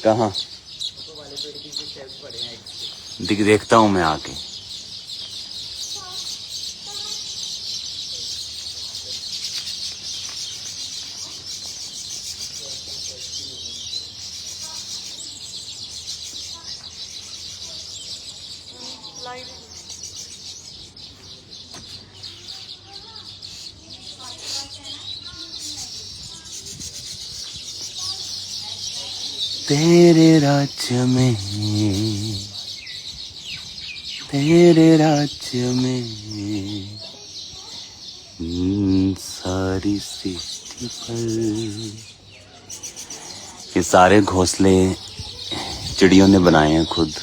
कहाँ? देखता हूँ मैं आके। तेरे राज्य में, तेरे राज्य में सारी सृष्टि पर। ये सारे घोंसले चिड़ियों ने बनाए हैं खुद।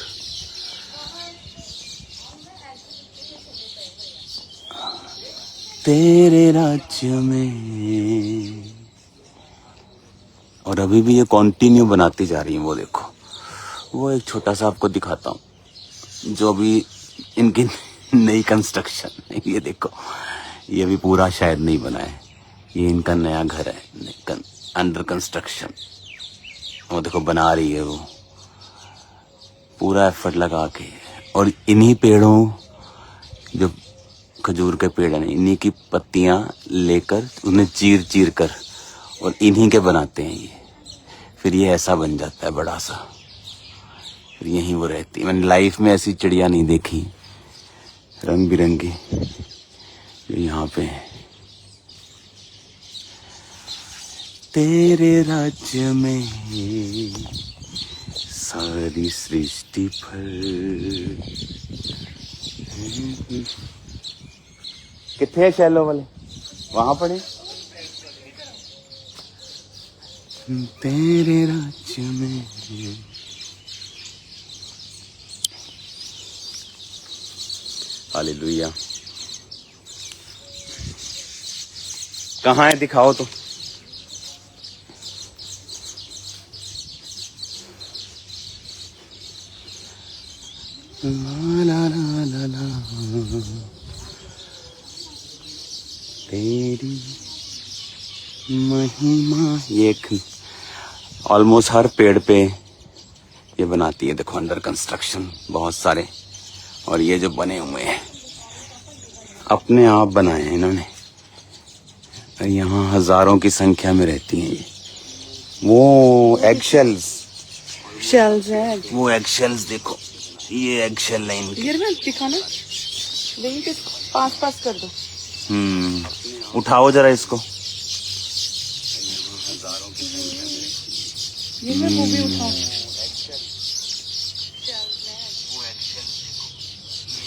तेरे राज्य में। और अभी भी ये कंटिन्यू बनाती जा रही है। वो देखो, वो एक छोटा सा आपको दिखाता हूँ जो अभी इनकी नई कंस्ट्रक्शन। ये देखो, ये भी पूरा शायद नहीं बना है। ये इनका नया घर है, अंडर कंस्ट्रक्शन। वो देखो बना रही है वो, पूरा एफर्ट लगा के। और इन्हीं पेड़ों, जो खजूर के पेड़ हैं, इन्हीं की पत्तियां लेकर उन्हें चीर चीर कर और इन्हीं के बनाते हैं ये। फिर ये ऐसा बन जाता है बड़ा सा। फिर यहीं वो रहती है। मैंने लाइफ में ऐसी चिड़िया नहीं देखी, रंग बिरंगी, जो यहाँ पे है। तेरे राज्य में सारी सृष्टि पर। कितने हैं शैलो वाले? वहां पड़े। तेरे राज्य में। हालेलुया। कहाँ है, दिखाओ तो। ला ला ला ला ला, तेरी महिमा। ये ऑलमोस्ट हर पेड़ पे ये बनाती है। देखो अंडर कंस्ट्रक्शन बहुत सारे। और ये जो बने हुए हैं अपने आप बनाए हैं इन्होंने। यहाँ हजारों की संख्या में रहती हैं ये। वो एग शेल्स है। वो एग शेल्स देखो, ये एग शेल है इनकी। ये मैं दिखाना, वहीं पे पास कर दो। उठाओ जरा इसको। ये मैं वो भी उठाऊं।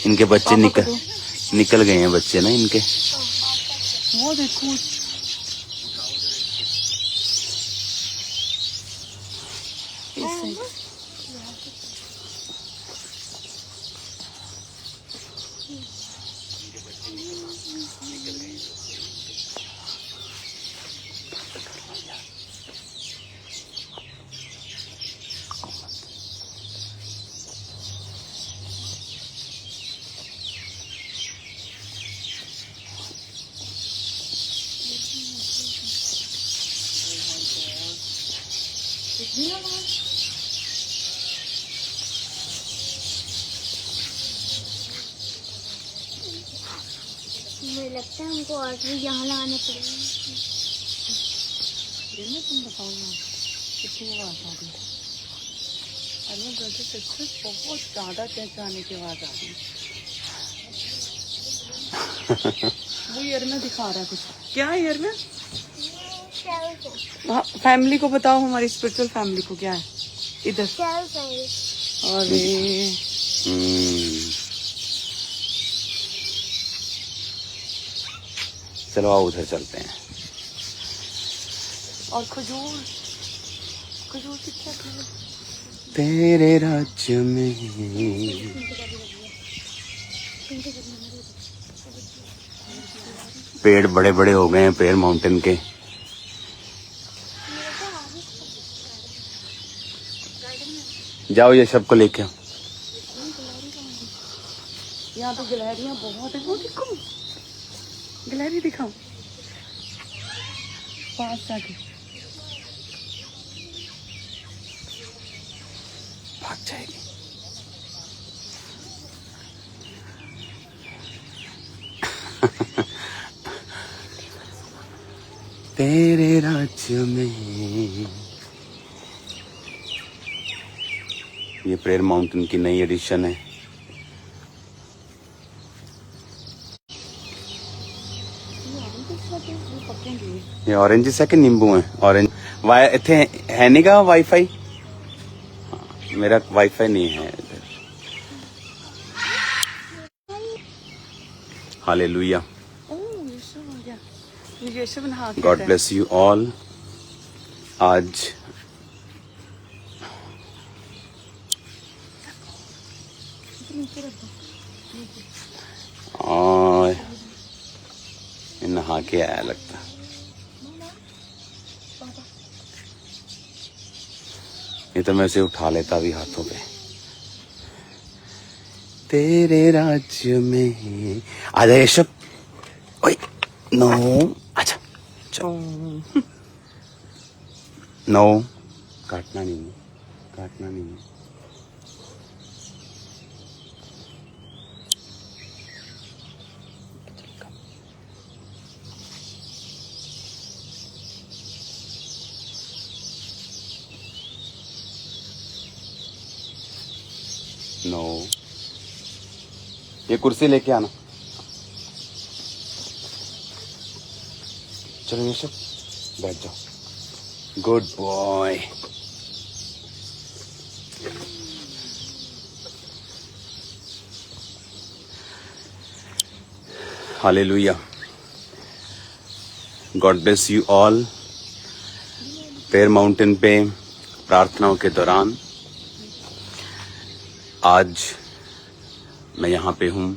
इनके बच्चे निकल गए हैं बच्चे ना इनके। वो देखो, मुझे लगता है हमको और भी यहाँ लाने पड़ेंगे। तुम बताओ ना कितनी आवाज आ रही है? अरे ब्रदर बहुत ज्यादा चहचहाने की आवाज आ रही है। वो ईयर में दिखा रहा है कुछ। क्या ईयर में? फैमिली को बताओ, हमारी स्पिरिचुअल फैमिली को क्या है इधर? अरे चलो आओ उधर चलते हैं। और खजूर कितना तेरे राज्य में। पेड़ बड़े बड़े हो गए हैं, पेड़ माउंटेन के। जाओ ये सबको लेके आओ। यहाँ तो गिलहरियाँ बहुत है। वो देखो गिलहरी, दिखाओ पास जाके। भाग जाएगी। तेरे राज्य में। ये प्रेयर माउंटेन की नई एडिशन है। ये ऑरेंज है कि नींबू है? ऑरेंज वाई इतने है नहीं का वाईफाई? मेरा वाईफाई नहीं है इधर। Hallelujah. God bless you all. आज नहा के आया लगता। ये तो मैं इसे उठा लेता भी हाथों पे। तेरे राज्य में आजा यशब। ओए नो आजा। नो काटना नहीं है, काटना नहीं है। नो ये कुर्सी लेके आना। चलो ये सब बैठ जाओ। Good boy. Hallelujah. God bless you all. Prayer mountain पे प्रार्थनाओं के दौरान आज मैं यहाँ पे हूँ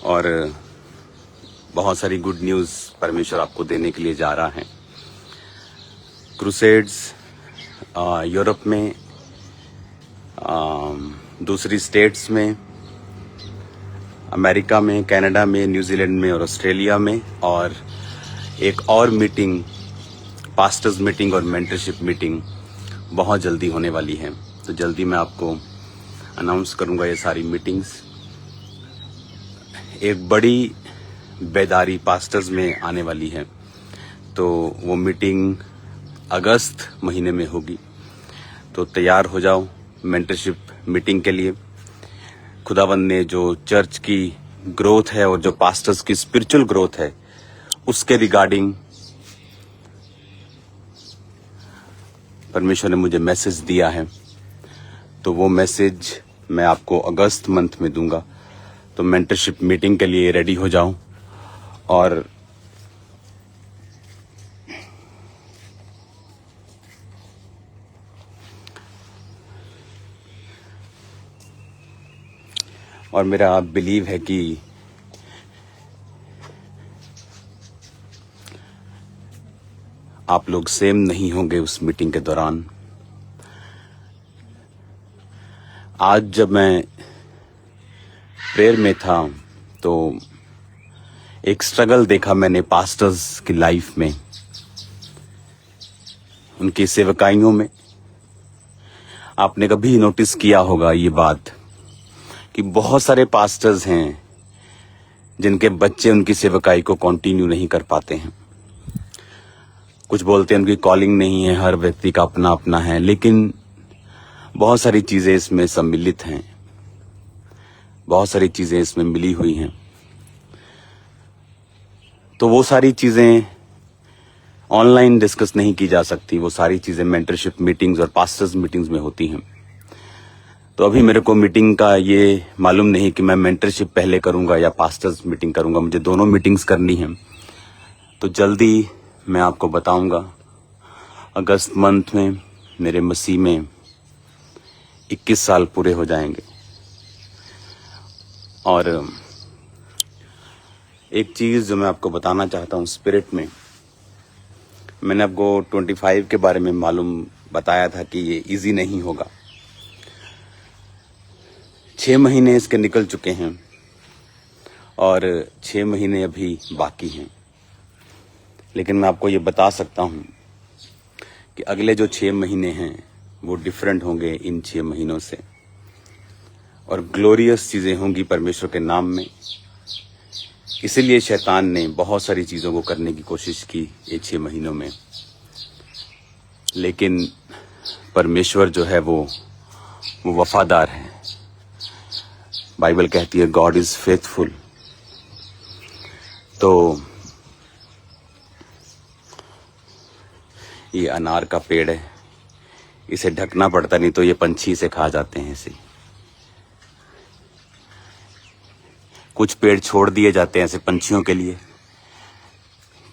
और बहुत सारी गुड न्यूज़ परमेश्वर आपको देने के लिए जा रहा है। क्रूसेड्स यूरोप में, दूसरी स्टेट्स में, अमेरिका में, कनाडा में, न्यूजीलैंड में और ऑस्ट्रेलिया में, और एक और मीटिंग, पास्टर्स मीटिंग और मेंटरशिप मीटिंग बहुत जल्दी होने वाली है। तो जल्दी मैं आपको अनाउंस करूंगा ये सारी मीटिंग्स। एक बड़ी बेदारी पास्टर्स में आने वाली है, तो वो मीटिंग अगस्त महीने में होगी। तो तैयार हो जाओ मेंटरशिप मीटिंग के लिए। खुदावंद ने जो चर्च की ग्रोथ है और जो पास्टर्स की स्पिरिचुअल ग्रोथ है उसके रिगार्डिंग परमेश्वर ने मुझे मैसेज दिया है। तो वो मैसेज मैं आपको अगस्त मंथ में दूंगा। तो मेंटरशिप मीटिंग के लिए रेडी हो जाओ। और मेरा बिलीव है कि आप लोग सेम नहीं होंगे उस मीटिंग के दौरान। आज जब मैं प्रेयर में था तो एक स्ट्रगल देखा मैंने पास्टर्स की लाइफ में, उनकी सेवकाइयों में। आपने कभी नोटिस किया होगा ये बात कि बहुत सारे पास्टर्स हैं जिनके बच्चे उनकी सेवकाई को कंटिन्यू नहीं कर पाते हैं। कुछ बोलते हैं उनकी कॉलिंग नहीं है, हर व्यक्ति का अपना अपना है, लेकिन बहुत सारी चीजें इसमें सम्मिलित हैं, बहुत सारी चीजें इसमें मिली हुई हैं। तो वो सारी चीजें ऑनलाइन डिस्कस नहीं की जा सकती। वो सारी चीजें मेंटरशिप मीटिंग्स और पास्टर्स मीटिंग्स में होती हैं। तो अभी मेरे को मीटिंग का ये मालूम नहीं कि मैं मेंटरशिप पहले करूंगा या पास्टर्स मीटिंग करूंगा। मुझे दोनों मीटिंग्स करनी है। तो जल्दी मैं आपको बताऊंगा। अगस्त मंथ में मेरे मसीह में 21 साल पूरे हो जाएंगे। और एक चीज़ जो मैं आपको बताना चाहता हूँ स्पिरिट में, मैंने आपको 25 के बारे में मालूम बताया था कि ये इजी नहीं होगा। 6 महीने इसके निकल चुके हैं और 6 महीने अभी बाकी हैं। लेकिन मैं आपको ये बता सकता हूँ कि अगले जो 6 महीने हैं वो डिफरेंट होंगे इन 6 महीनों से, और ग्लोरियस चीजें होंगी परमेश्वर के नाम में। इसीलिए शैतान ने बहुत सारी चीजों को करने की कोशिश की ये 6 महीनों में, लेकिन परमेश्वर जो है वो वफादार है। बाइबल कहती है गॉड इज फेथफुल। तो ये अनार का पेड़ है, इसे ढकना पड़ता, नहीं तो ये पंछी से खा जाते हैं इसे। कुछ पेड़ छोड़ दिए जाते हैं ऐसे पंछियों के लिए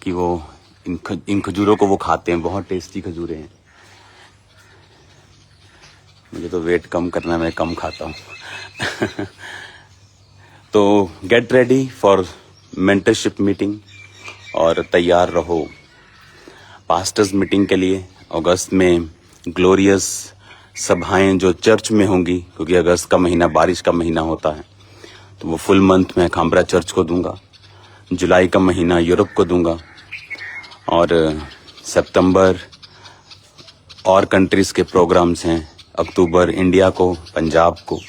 कि वो इन खजूरों को वो खाते हैं। बहुत टेस्टी खजूरें हैं। मुझे तो वेट कम करना है, मैं कम खाता हूँ। तो get ready for mentorship meeting और तैयार रहो पास्टर्स मीटिंग के लिए। अगस्त में ग्लोरियस सभाएं जो चर्च में होंगी, क्योंकि अगस्त का महीना बारिश का महीना होता है, तो वो फुल मंथ में खामरा चर्च को दूंगा। जुलाई का महीना यूरोप को दूंगा, और सितंबर और कंट्रीज के प्रोग्राम्स हैं। अक्टूबर इंडिया को, पंजाब को,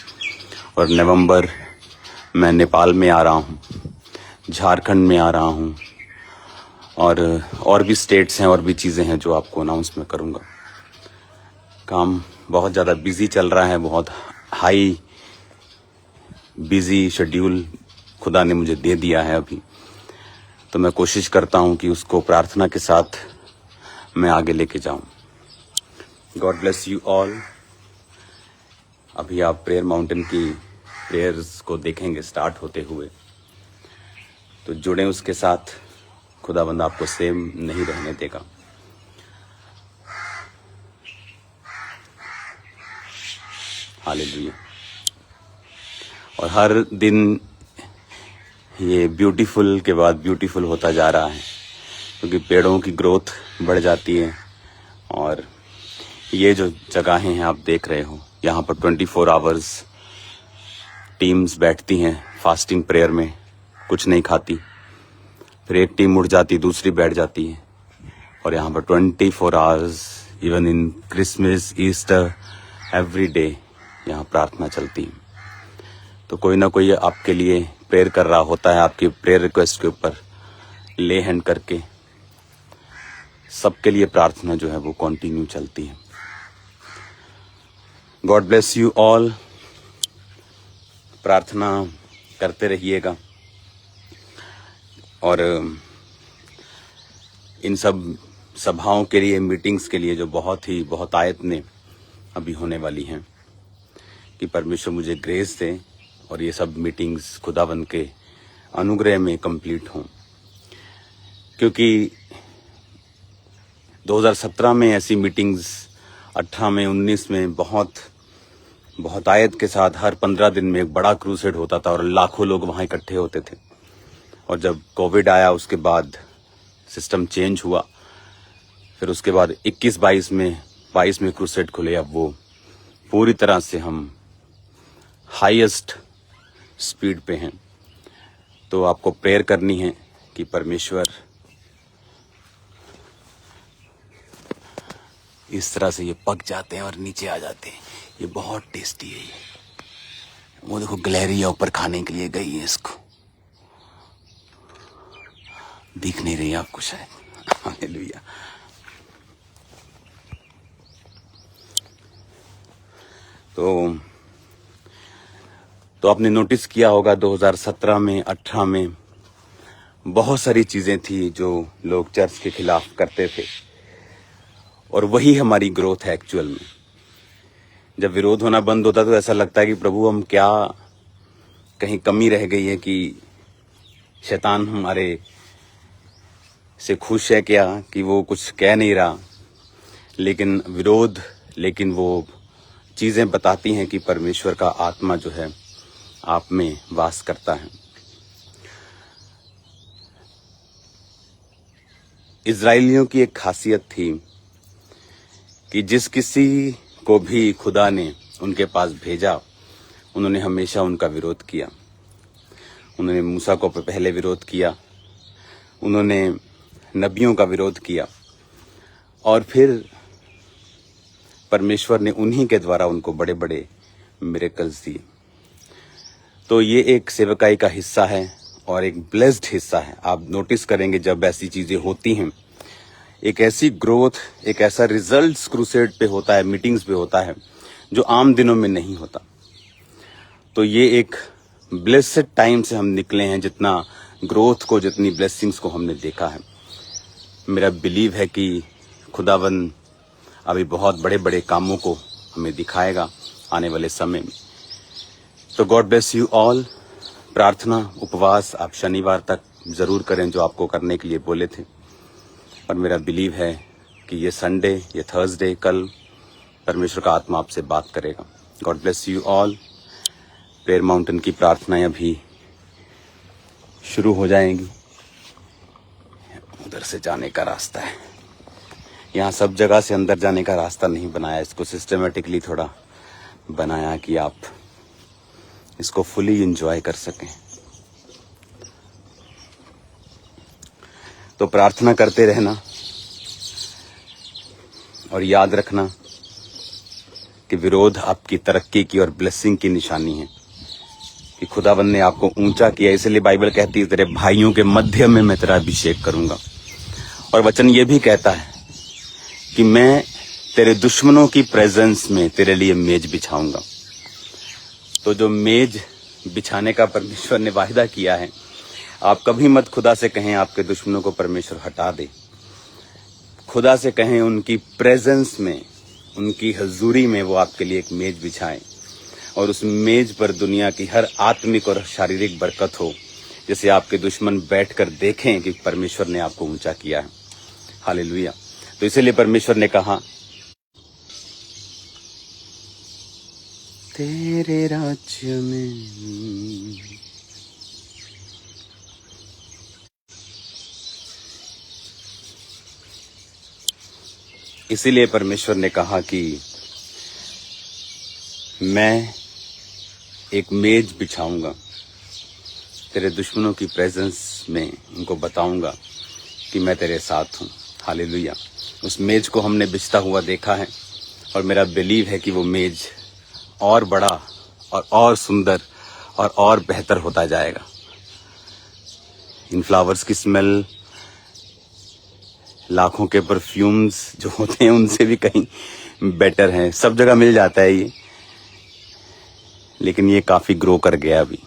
और नवंबर मैं नेपाल में आ रहा हूँ, झारखंड में आ रहा हूँ, और भी स्टेट्स हैं, और भी चीज़ें हैं जो आपको अनाउंस मैं करूँगा। काम बहुत ज़्यादा बिजी चल रहा है, बहुत हाई बिजी शेड्यूल खुदा ने मुझे दे दिया है अभी। तो मैं कोशिश करता हूँ कि उसको प्रार्थना के साथ मैं आगे लेके जाऊँ। God bless you all. अभी आप प्रेयर माउंटेन की प्रेयर्स को देखेंगे स्टार्ट होते हुए, तो जुड़े उसके साथ। खुदाबंद आपको सेम नहीं रहने देगा। हालेलुया। और हर दिन ये ब्यूटीफुल के बाद ब्यूटीफुल होता जा रहा है, क्योंकि पेड़ों की ग्रोथ बढ़ जाती है। और ये जो जगहें हैं आप देख रहे हो, यहाँ पर 24 आवर्स टीम्स बैठती हैं फास्टिंग प्रेयर में, कुछ नहीं खाती। फिर एक टीम उठ जाती, दूसरी बैठ जाती है, और यहाँ पर 24 hours, even in Christmas, Easter, every day यहाँ प्रार्थना चलती है। तो कोई ना कोई आपके लिए प्रेयर कर रहा होता है, आपकी प्रेयर रिक्वेस्ट के ऊपर ले हैंड करके। सबके लिए प्रार्थना जो है वो कंटिन्यू चलती है। God bless you all. प्रार्थना करते रहिएगा, और इन सब सभाओं के लिए, मीटिंग्स के लिए जो बहुत आयतने अभी होने वाली हैं, कि परमेश्वर मुझे ग्रेस दे और ये सब मीटिंग्स खुदावंद के अनुग्रह में कंप्लीट हों। क्योंकि 2017 में ऐसी मीटिंग्स, 18 में, 19 में बहुत आयत के साथ हर 15 दिन में एक बड़ा क्रूसेड होता था, और लाखों लोग वहाँ इकट्ठे होते थे। और जब कोविड आया उसके बाद सिस्टम चेंज हुआ। फिर उसके बाद 21-22 में क्रूसेड खुले। अब वो पूरी तरह से हम हाईएस्ट स्पीड पे हैं। तो आपको प्रेयर करनी है कि परमेश्वर इस तरह से ये पक जाते हैं और नीचे आ जाते हैं। ये बहुत टेस्टी है। वो देखो गिलहरियां ऊपर खाने के लिए गई है, इसको दिख नहीं रही आपको शायद। हालेलुया। तो आपने नोटिस किया होगा 2017 में, 18 में बहुत सारी चीजें थी जो लोग चर्च के खिलाफ करते थे, और वही हमारी ग्रोथ है एक्चुअल में। जब विरोध होना बंद होता तो ऐसा लगता है कि प्रभु हम क्या, कहीं कमी रह गई है कि शैतान हमारे से खुश है क्या, कि वो कुछ कह नहीं रहा। लेकिन वो चीजें बताती हैं कि परमेश्वर का आत्मा जो है आप में वास करता है। इजराइलियों की एक खासियत थी कि जिस किसी को भी खुदा ने उनके पास भेजा, उन्होंने हमेशा उनका विरोध किया। उन्होंने मूसा को पहले विरोध किया, उन्होंने नबियों का विरोध किया, और फिर परमेश्वर ने उन्हीं के द्वारा उनको बड़े बड़े मिरेकल्स दिए। तो ये एक सेवकाई का हिस्सा है और एक ब्लेस्ड हिस्सा है। आप नोटिस करेंगे जब ऐसी चीजें होती हैं, एक ऐसी ग्रोथ, एक ऐसा रिजल्ट्स क्रूसेड पे होता है, मीटिंग्स पे होता है, जो आम दिनों में नहीं होता। तो ये एक ब्लेस्ड टाइम से हम निकले हैं, जितना ग्रोथ को, जितनी ब्लेसिंग्स को हमने देखा है। मेरा बिलीव है कि खुदावन अभी बहुत बड़े बड़े कामों को हमें दिखाएगा आने वाले समय में। तो गॉड ब्लेस यू ऑल। प्रार्थना, उपवास आप शनिवार तक जरूर करें जो आपको करने के लिए बोले थे। और मेरा बिलीव है कि ये संडे, ये थर्सडे, कल परमेश्वर का आत्मा आपसे बात करेगा। God bless you all. Prayer mountain की प्रार्थनाएं अभी शुरू हो जाएंगी। उधर से जाने का रास्ता है, यहाँ सब जगह से अंदर जाने का रास्ता नहीं बनाया, इसको सिस्टमेटिकली थोड़ा बनाया कि आप इसको फुली एंजॉय कर सकें। तो प्रार्थना करते रहना और याद रखना कि विरोध आपकी तरक्की की और ब्लेसिंग की निशानी है, कि खुदावंद ने आपको ऊंचा किया। इसलिए बाइबल कहती है तेरे भाइयों के मध्य में मैं तेरा अभिषेक करूंगा। और वचन ये भी कहता है कि मैं तेरे दुश्मनों की प्रेजेंस में तेरे लिए मेज बिछाऊंगा। तो जो मेज बिछाने का परमेश्वर ने वायदा किया है, आप कभी मत खुदा से कहें आपके दुश्मनों को परमेश्वर हटा दे। खुदा से कहें उनकी प्रेजेंस में, उनकी हजूरी में वो आपके लिए एक मेज बिछाएं और उस मेज पर दुनिया की हर आत्मिक और शारीरिक बरकत हो, जिसे आपके दुश्मन बैठकर देखें कि परमेश्वर ने आपको ऊंचा किया है। हालेलुया। तो इसीलिए परमेश्वर ने कहा तेरे राज्य में इसीलिए परमेश्वर ने कहा कि मैं एक मेज बिछाऊंगा तेरे दुश्मनों की प्रेजेंस में, उनको बताऊंगा कि मैं तेरे साथ हूं। हालेलुया। उस मेज को हमने बिछता हुआ देखा है और मेरा बिलीव है कि वो मेज और बड़ा और सुंदर और बेहतर होता जाएगा। इन फ्लावर्स की स्मेल लाखों के परफ्यूम्स जो होते हैं उनसे भी कहीं बेटर है। सब जगह मिल जाता है ये, लेकिन ये काफी ग्रो कर गया अभी।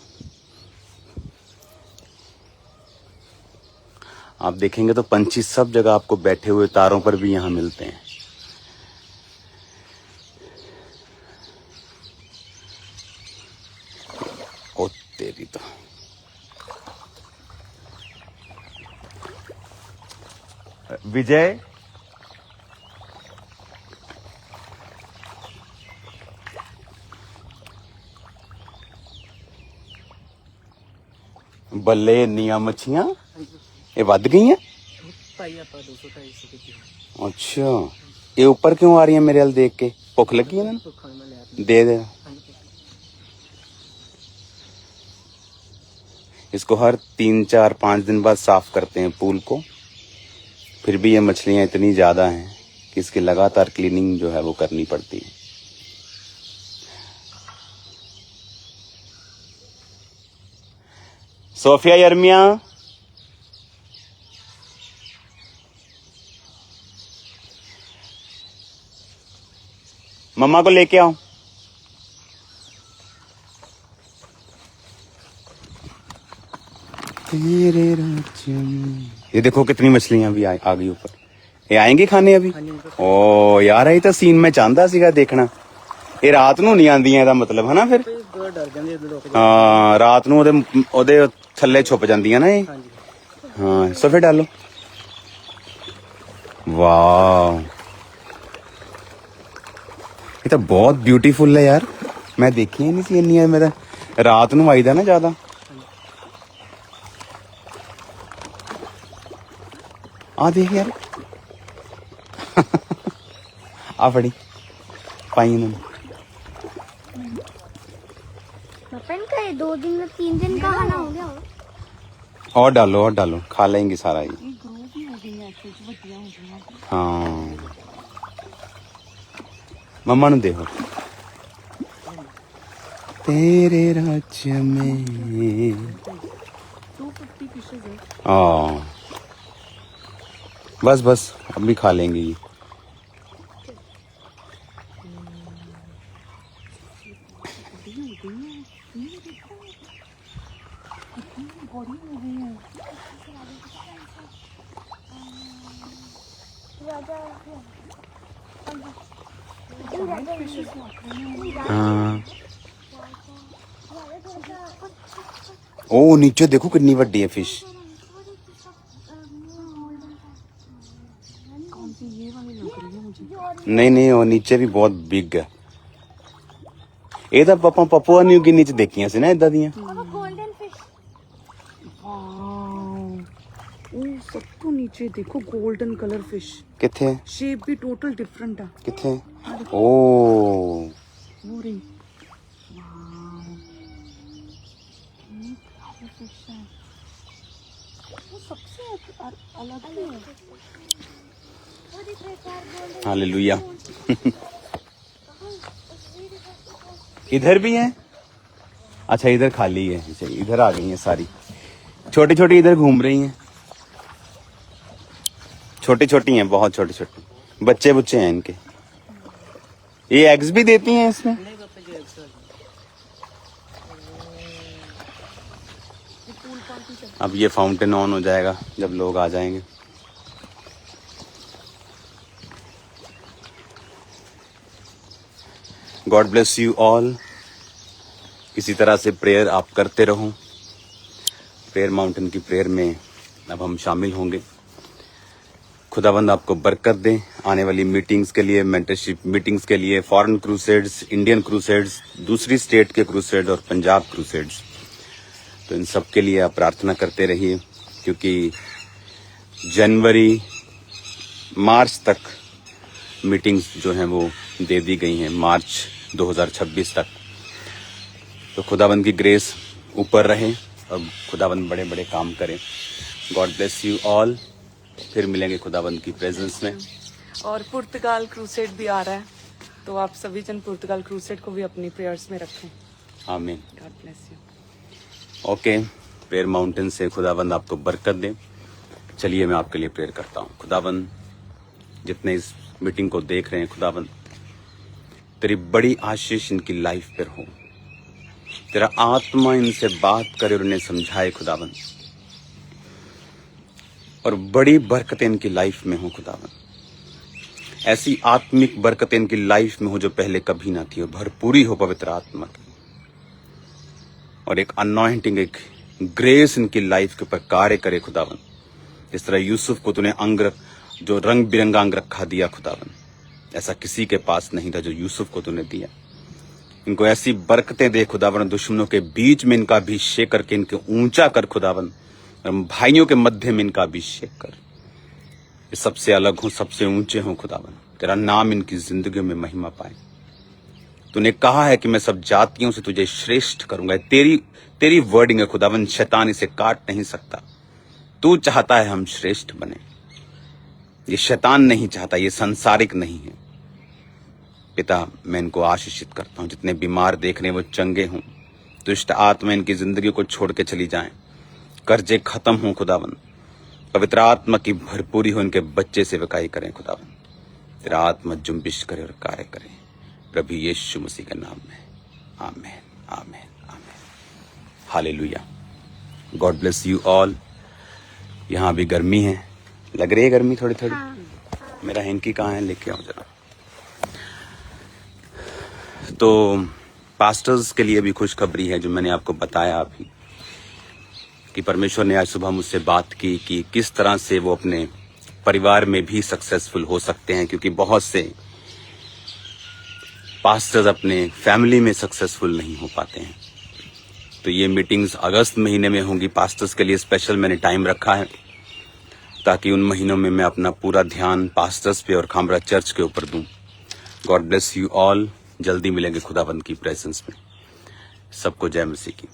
आप देखेंगे तो पंछी सब जगह आपको बैठे हुए तारों पर भी यहां मिलते हैं। ओ तेरी तो विजय, बल्ले निया मच्छियां ये ਵੱਧ ਗਈਆਂ। अच्छा, ये ऊपर क्यों आ रही है मेरे हाल देख के? भुख लगी है ना? दे दे। इसको हर 3, 4, 5 दिन बाद साफ करते हैं पूल को। फिर भी ये मछलियां इतनी ज्यादा हैं कि इसकी लगातार क्लीनिंग जो है वो करनी पड़ती है। सोफिया, यर्मिया, मम्मा को लेके आओ। तेरे राज्य में ये देखो कितनी मछलियां भी आ गई ऊपर। ये आएंगी खाने अभी? ओ यार, ये तो सीन मैं चाहता सीगा देखना। ये रात ਨੂੰ नहीं ਆਂਦੀਆਂ ਇਹਦਾ मतलब है ना? फिर हाँ, रात ਨੂੰ ਉਹਦੇ ਥੱਲੇ ਛੁਪ ਜਾਂਦੀਆਂ ਨਾ ਇਹ। हाँ, सोफे डालो। वाह, ये तो बहुत ब्यूटीफुल है यार। मैं देखी नहीं सी इन्नी। मैं रात ਨੂੰ ਆਈਦਾ ना ज्यादा। आ देख यार आ फड़ी पाई इन्होंने। का ये 2 दिन में 3 दिन का खाना हो गया। और डालो, खा लेंगे सारा ये। हाँ, मम्मा नु देखो तेरे राज्य में 250 फिशेज है। हाँ बस बस अब भी खा लेंगे ये। हाँ ओ नीचे देखो कितनी बड़ी है फिश। कौन सी ये वाली लग रही है मुझे। नहीं नहीं वो नीचे भी बहुत बिग है। ਇਹ ਤਾਂ ਆਪਾਂ ਪਪੂਆ ਨਿਊ ਗਿਨੀ ਚ ਦੇਖੀਆਂ ਸੀ ਨਾ ਇਦਾਂ ਦੀਆਂ। गोल्डन फिश ओ सब तो नीचे देखो गोल्डन कलर फिश। ਕਿੱਥੇ शेप भी टोटल डिफरेंट है। ਕਿੱਥੇ ਓ वो रही वाव ये क्या फिश है। वो सबसे अलग ही है। हालेलुया। इधर भी है अच्छा इधर खाली है। अच्छा, इधर आ गई हैं सारी छोटी छोटी इधर घूम रही हैं। छोटी छोटी हैं बहुत छोटी छोटी बच्चे बुच्चे हैं इनके। ये एग्स भी देती हैं इसमें। अब ये फाउंटेन ऑन हो जाएगा जब लोग आ जाएंगे। God bless you all. इसी तरह से प्रेयर आप करते रहो। प्रेयर माउंटेन की प्रेयर में अब हम शामिल होंगे। खुदाबंद आपको बरकत दे आने वाली मीटिंग्स के लिए, मेंटरशिप मीटिंग्स के लिए, फॉरेन क्रूसेड्स, इंडियन क्रूसेड्स, दूसरी स्टेट के क्रूसेड और पंजाब क्रूसेड्स। तो इन सब के लिए आप प्रार्थना करते रहिए क्योंकि जनवरी मार्च तक मीटिंग्स जो हैं वो दे दी गई हैं, मार्च 2026 तक। तो खुदाबंद की ग्रेस ऊपर रहे और खुदाबंद बड़े बड़े काम करें। God bless you all. फिर मिलेंगे खुदाबंद की प्रेजेंस में। और पुर्तगाल क्रूसेड भी आ रहा है तो आप सभी जन पुर्तगाल क्रूसेड को भी अपनी प्रेयर्स में रखें। आमीन। God bless you. Okay prayer mountain से खुदाबंद आपको बरकत दे। चलिए मैं आपके लिए प्रेयर करता हूँ। खुदाबंद जितने इस मीटिंग को देख रहे हैं खुदाबंद तेरी बड़ी आशीष इनकी लाइफ पर हो। तेरा आत्मा इनसे बात करे और उन्हें समझाए खुदाबंद, और बड़ी बरकतें इनकी लाइफ में हो खुदाबंद। ऐसी आत्मिक बरकतें इनकी लाइफ में हो जो पहले कभी ना थी और भरपूरी हो पवित्र आत्मा की, और एक अनॉइंटिंग, एक ग्रेस इनकी लाइफ के ऊपर कार्य करे खुदाबंद। इस तरह यूसुफ को तूने अंग जो रंग बिरंगा अंग रखा दिया खुदाबंद, ऐसा किसी के पास नहीं था जो यूसुफ को तूने दिया। इनको ऐसी बरकतें दे खुदाबंद, दुश्मनों के बीच में इनका अभिषेक करके इनके ऊंचा कर खुदाबंद, भाइयों के मध्य में इनका अभिषेक कर। ये सबसे अलग हो, सबसे ऊंचे हो खुदाबंद। तेरा नाम इनकी जिंदगी में महिमा पाए। तूने कहा है कि मैं सब जातियों से तुझे श्रेष्ठ करूंगा। तेरी वर्डिंग है खुदाबंद, शैतान इसे काट नहीं सकता। तू चाहता है हम श्रेष्ठ बने। ये शैतान नहीं चाहता, ये संसारिक नहीं है। पिता मैं इनको आशीषित करता हूं। जितने बीमार देख रहे हैं वो चंगे हों, दुष्ट आत्मा इनकी जिंदगी को छोड़ के चली जाएं, कर्जे खत्म हों खुदाबंद, पवित्र आत्मा की भरपूरी हो, इनके बच्चे सेवकाई करें खुदाबंद। तेरा आत्मा जुम्बिश करे और कार्य करे प्रभु यीशु मसीह के नाम में। आमीन आमीन आमीन। Hallelujah. God bless you all. यहाँ भी गर्मी है, लग रही है गर्मी थोड़ी थोड़ी। मेरा हैंकी कहाँ है, लेके आओ जरा। तो पास्टर्स के लिए भी खुशखबरी है जो मैंने आपको बताया अभी, कि परमेश्वर ने आज सुबह मुझसे बात की कि किस तरह से वो अपने परिवार में भी सक्सेसफुल हो सकते हैं, क्योंकि बहुत से पास्टर्स अपने फैमिली में सक्सेसफुल नहीं हो पाते हैं। तो ये मीटिंग्स अगस्त महीने में होंगी। पास्टर्स के लिए स्पेशल मैंने टाइम रखा है ताकि उन महीनों में मैं अपना पूरा ध्यान पास्टर्स पे और खामरा चर्च के ऊपर दूं। God bless you all. जल्दी मिलेंगे खुदाबंद की प्रेजेंस में। सबको जय मसीह की।